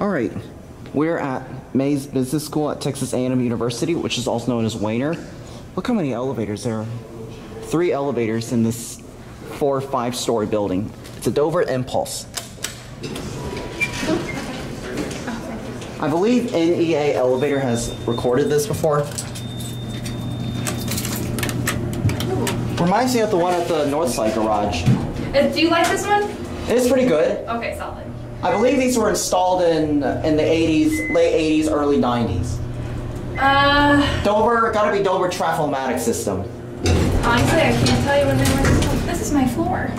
All right, we're at Mays Business School at Texas A&M University, which is also known as Weiner. Look how many elevators there are. 3 elevators in this 4- or 5-story building. It's a Dover Impulse. I believe NEA Elevator has recorded this before. Reminds me of the one at the Northside Garage. Do you like this one? It's pretty good. Okay, solid. I believe these were installed in the 80s, late 80s, early 90s. Dover, gotta be Dover Traflomatic system. Honestly, I can't tell you when they were installed. This is my floor.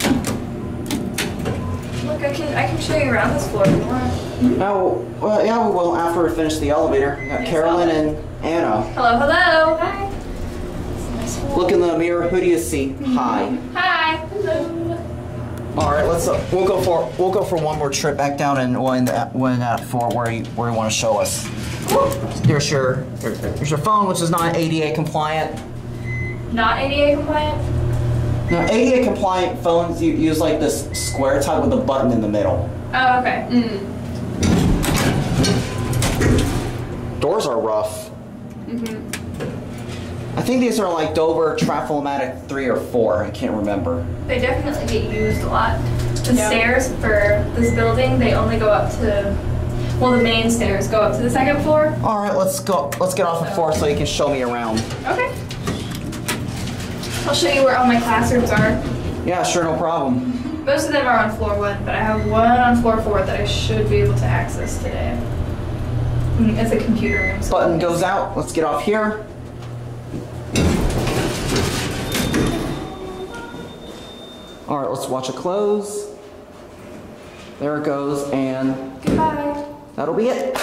Look, I can show you around this floor if you want. No, well, yeah, we will after we finish the elevator. We got Carolyn and Anna. Hello, hello. Hi. Nice floor. Look in the mirror. Who do you see? Hi. Hi. Hello. All right, let's. We'll go for one more trip back down and we'll end that for where you want to show us. There's your phone, which is not ADA compliant. Not ADA compliant? Now, ADA compliant phones use like this square type with a button in the middle. Oh, okay. Doors are rough. I think these are like Dover Traflomatic 3 or 4. I can't remember. They definitely get used a lot. The stairs for this building, they only go up to, well, the main stairs go up to the 2nd floor. All right, let's go. Let's get off the floor so you can show me around. Okay. I'll show you where all my classrooms are. Yeah, sure, no problem. Most of them are on floor 1, but I have one on floor 4 that I should be able to access today. It's a computer room. So Button goes out. Let's get off here. All right, let's watch it close. There it goes, and goodbye. that'll be it.